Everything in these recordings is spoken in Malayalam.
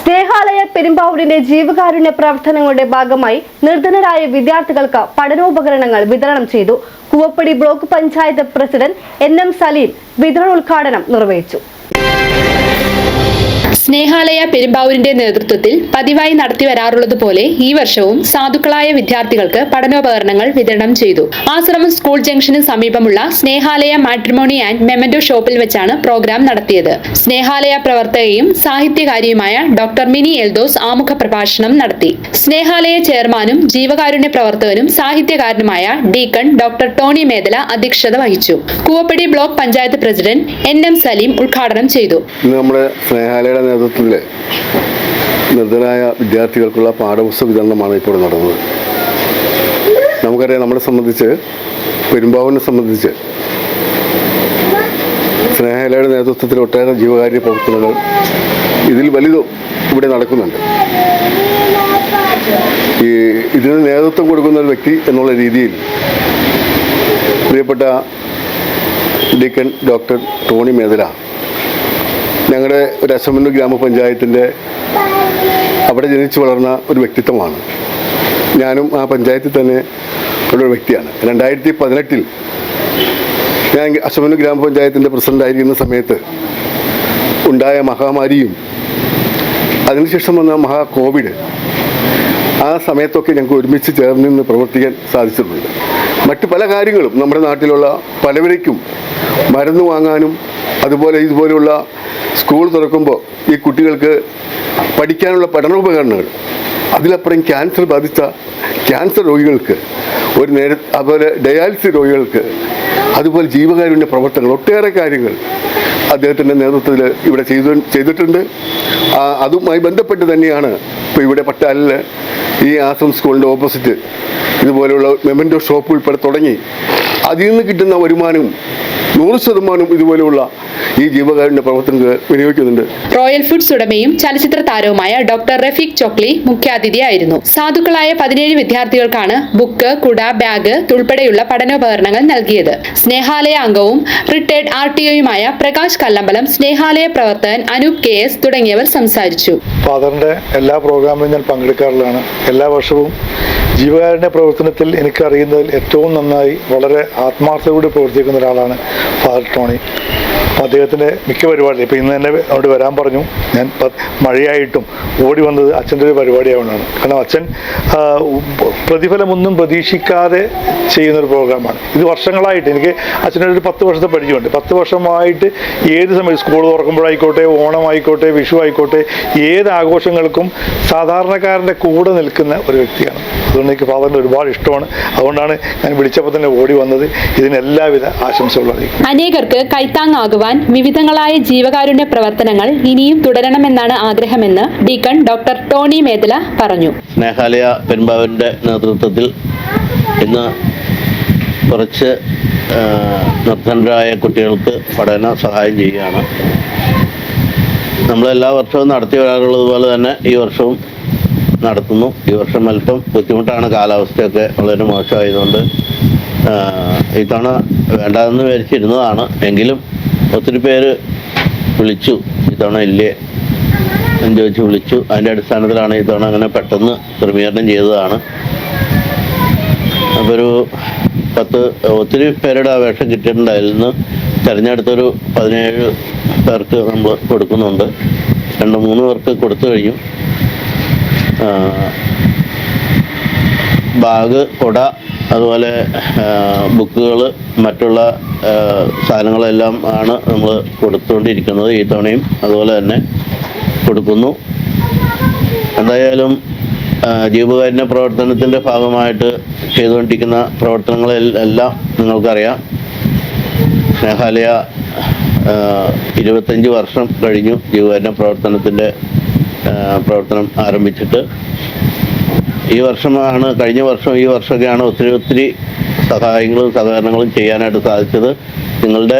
സ്നേഹാലയ പെരുമ്പാവൂരിന്റെ ജീവകാരുണ്യ പ്രവർത്തനങ്ങളുടെ ഭാഗമായി നിർധനരായ വിദ്യാർത്ഥികൾക്ക് പഠനോപകരണങ്ങൾ വിതരണം ചെയ്തു. Koovappady block panchayat president NM Saleem വിതരണോദ്ഘാടനം നിർവഹിച്ചു. സ്നേഹാലയ പെരുമ്പാവൂരിന്റെ നേതൃത്വത്തിൽ പതിവായി നടത്തിവരാറുള്ളതുപോലെ ഈ വർഷവും സാധുക്കളായ വിദ്യാർത്ഥികൾക്ക് പഠനോപകരണങ്ങൾ വിതരണം ചെയ്തു. ആശ്രമം സ്കൂൾ ജംഗ്ഷന് സമീപമുള്ള സ്നേഹാലയ മാട്രിമോണി ആൻഡ് മെമന്റോ ഷോപ്പിൽ വെച്ചാണ് പ്രോഗ്രാം നടത്തിയത്. സ്നേഹാലയ പ്രവർത്തകയും സാഹിത്യകാരിയുമായ ഡോക്ടർ മിനി എൽദോസ് ആമുഖ പ്രഭാഷണം നടത്തി. സ്നേഹാലയ ചെയർമാനും ജീവകാരുണ്യ പ്രവർത്തകനും സാഹിത്യകാരനുമായ ഡീക്കൺ ഡോക്ടർ ടോണി മേദല അധ്യക്ഷത വഹിച്ചു. Koovappady block panchayat president NM Saleem ഉദ്ഘാടനം ചെയ്തു. നേതൃത്വത്തിൽ നിർധനരായ വിദ്യാർത്ഥികൾക്കുള്ള പാഠപുസ്തക വിതരണമാണ് ഇപ്പോൾ നടന്നത്. നമുക്കറിയാം, നമ്മളെ സംബന്ധിച്ച് പെരുമ്പാവൂരിനെ സംബന്ധിച്ച് സ്നേഹാലയയുടെ നേതൃത്വത്തിൽ ഒട്ടേറെ ജീവകാരുണ്യ പ്രവർത്തനങ്ങൾ ഇതിൽ വലുതും ഇവിടെ നടക്കുന്നുണ്ട്. ഇതിന് നേതൃത്വം കൊടുക്കുന്ന ഒരു വ്യക്തി എന്നുള്ള രീതിയിൽ പ്രിയപ്പെട്ട ഡീക്കൺ ഡോക്ടർ ടോണി മേദല ഞങ്ങളുടെ ഒരു അസംബ്ലി ഗ്രാമപഞ്ചായത്തിൻ്റെ അവിടെ ജനിച്ചു വളർന്ന ഒരു വ്യക്തിത്വമാണ്. ഞാനും ആ പഞ്ചായത്തിൽ തന്നെ ഉള്ള ഒരു വ്യക്തിയാണ്. 2018 ഞാൻ അസംബ്ലി ഗ്രാമപഞ്ചായത്തിൻ്റെ പ്രസിഡൻ്റായിരിക്കുന്ന സമയത്ത് ഉണ്ടായ മഹാമാരിയും അതിനുശേഷം വന്ന കോവിഡ്, ആ സമയത്തൊക്കെ ഞങ്ങൾക്ക് ഒരുമിച്ച് ചേർന്ന് നിന്ന് പ്രവർത്തിക്കാൻ സാധിച്ചിട്ടുണ്ട്. മറ്റ് പല കാര്യങ്ങളും നമ്മുടെ നാട്ടിലുള്ള പലവരേക്കും മരുന്ന് വാങ്ങാനും അതുപോലെ ഇതുപോലെയുള്ള സ്കൂൾ തുറക്കുമ്പോൾ ഈ കുട്ടികൾക്ക് പഠിക്കാനുള്ള പഠനോപകരണങ്ങൾ, അതിലപ്പുറം ക്യാൻസർ ബാധിച്ച ക്യാൻസർ രോഗികൾക്ക് അതുപോലെ ഡയാലിസിസ് രോഗികൾക്ക്, അതുപോലെ ജീവകാരുണ്യ പ്രവർത്തനങ്ങൾ, ഒട്ടേറെ കാര്യങ്ങൾ അദ്ദേഹത്തിൻ്റെ നേതൃത്വത്തിൽ ഇവിടെ ചെയ്തിട്ടുണ്ട്. അതുമായി ബന്ധപ്പെട്ട് തന്നെയാണ് ഇപ്പോൾ ഇവിടെ പട്ടാലിൽ ഈ ആശ്രം സ്കൂളിൻ്റെ ഓപ്പോസിറ്റ് ഇതുപോലെയുള്ള മെമൻറ്റോ ഷോപ്പ് ഉൾപ്പെടെ തുടങ്ങി അതിൽ നിന്ന് കിട്ടുന്ന വരുമാനവും 100% ഇതുപോലെയുള്ള ഈ ജീവകാരുണ്യ പ്രവർത്തനങ്ങൾ വിനിയോഗിക്കുന്നുണ്ട്. റോയൽ ഫുഡ്സ് ഉടമയും ചലച്ചിത്ര താരവുമായ ഡോക്ടർ റഫീഖ് ചോക്ലി മുഖ്യാതിഥിയായിരുന്നു. സാധുക്കളായ 17 വിദ്യാർത്ഥികൾക്കാണ് ബുക്ക്, കുട, ബാഗ് ഉൾപ്പെടെയുള്ള പഠനോപകരണങ്ങൾ നൽകിയത്. സ്നേഹാലയ അംഗവും റിട്ടയർഡ് RTOയുമായ പ്രകാശ് കല്ലമ്പലം, സ്നേഹാലയ പ്രവർത്തകൻ അനൂപ് KS തുടങ്ങിയവർ സംസാരിച്ചു. ഫാദറിന്റെ എല്ലാ പ്രോഗ്രാമിലും ഞാൻ പങ്കെടുക്കാറുള്ളതാണ്. എല്ലാ വർഷവും ജീവകാരുണ്യ പ്രവർത്തനത്തിൽ എനിക്കറിയുന്നതിൽ ഏറ്റവും നന്നായി വളരെ ആത്മാർത്ഥതയോടെ പ്രവർത്തിക്കുന്ന ഒരാളാണ് ഫാദർ ടോണി. അപ്പോൾ അദ്ദേഹത്തിൻ്റെ മിക്ക പരിപാടി, ഇപ്പോൾ ഇന്ന് തന്നെ അവിടെ വരാൻ പറഞ്ഞു. ഞാൻ മഴയായിട്ടും ഓടി വന്നത് അച്ഛൻ്റെ ഒരു പരിപാടിയാവുന്നതാണ്. കാരണം അച്ഛൻ പ്രതിഫലമൊന്നും പ്രതീക്ഷിക്കാതെ ചെയ്യുന്നൊരു പ്രോഗ്രാമാണ്. ഇത് വർഷങ്ങളായിട്ട് എനിക്ക് അച്ഛനൊരു 10 വർഷത്തെ പരിചയമുണ്ട്. 10 വർഷമായിട്ട് ഏത് സമയത്ത് സ്കൂൾ തുറക്കുമ്പോഴായിക്കോട്ടെ, ഓണമായിക്കോട്ടെ, വിഷു ആയിക്കോട്ടെ, ഏത് ആഘോഷങ്ങൾക്കും സാധാരണക്കാരൻ്റെ കൂടെ നിൽക്കുന്ന ഒരു വ്യക്തിയാണ്. അതുകൊണ്ട് എനിക്ക് ഫാദറിന് ഒരുപാട് ഇഷ്ടമാണ്. അതുകൊണ്ടാണ് ഞാൻ വിളിച്ചപ്പോൾ തന്നെ ഓടി വന്നത്. ഇതിന് എല്ലാവിധ ആശംസകളും അറിയിക്കും. അനേകർക്ക് കൈത്താങ്ങാകുവാൻ വിവിധങ്ങളായ ജീവകാരുണ്യ പ്രവർത്തനങ്ങൾ ഇനിയും തുടരണമെന്നാണ് ആഗ്രഹമെന്ന് ഡീക്കൺ ഡോക്ടർ ടോണി മേദല പറഞ്ഞു. സ്നേഹാലയ പെരുമ്പാവൂരിൻ്റെ നേതൃത്വത്തിൽ ഇന്ന് കുറച്ച് നിർധനരായ കുട്ടികൾക്ക് പഠന സഹായം ചെയ്യുകയാണ്. നമ്മളെല്ലാ വർഷവും നടത്തി വരാറുള്ളതുപോലെ തന്നെ ഈ വർഷവും നടത്തുന്നു. ഈ വർഷം അല്പം ബുദ്ധിമുട്ടാണ്, കാലാവസ്ഥയൊക്കെ വളരെ മോശമായതുകൊണ്ട് ഇത്തവണ വേണ്ടാതെന്ന് വിചാരിച്ചിരുന്നതാണ്. എങ്കിലും ഒത്തിരി പേര് വിളിച്ചു, ഇത്തവണ ഇല്ലേ എന്ന് ചോദിച്ച് വിളിച്ചു. അതിൻ്റെ അടിസ്ഥാനത്തിലാണ് ഇത്തവണ അങ്ങനെ പെട്ടെന്ന് ക്രമീകരണം ചെയ്തതാണ്. അപ്പോൾ ഒരു ഒത്തിരി പേരുടെ അപേക്ഷ കിട്ടിയിട്ടുണ്ട്. അതിൽ നിന്ന് തിരഞ്ഞെടുത്തൊരു 17 പേർക്ക് നമ്മൾ കൊടുക്കുന്നുണ്ട്. 2-3 പേർക്ക് കൊടുത്തു കഴിഞ്ഞു. ബാഗ്, കുട, അതുപോലെ ബുക്കുകൾ, മറ്റുള്ള സാധനങ്ങളെല്ലാം ആണ് നമ്മൾ കൊടുത്തുകൊണ്ടിരിക്കുന്നത്. ഈ തവണയും അതുപോലെ തന്നെ കൊടുക്കുന്നു. എന്തായാലും ജീവകാരുണ്യ പ്രവർത്തനത്തിൻ്റെ ഭാഗമായിട്ട് ചെയ്തുകൊണ്ടിരിക്കുന്ന പ്രവർത്തനങ്ങളെല്ലാം നിങ്ങൾക്കറിയാം. സ്നേഹാലയ 25 വർഷം കഴിഞ്ഞു ജീവകാരുണ്യ പ്രവർത്തനത്തിൻ്റെ പ്രവർത്തനം ആരംഭിച്ചിട്ട്. കഴിഞ്ഞ വർഷം ഈ വർഷമൊക്കെയാണ് ഒത്തിരി സഹായങ്ങളും സഹകരണങ്ങളും ചെയ്യാനായിട്ട് സാധിച്ചത്. നിങ്ങളുടെ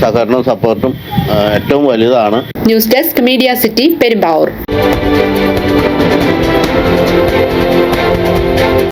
സഹകരണവും സപ്പോർട്ടും ഏറ്റവും വലുതാണ്. News desk media city Perumbavoor.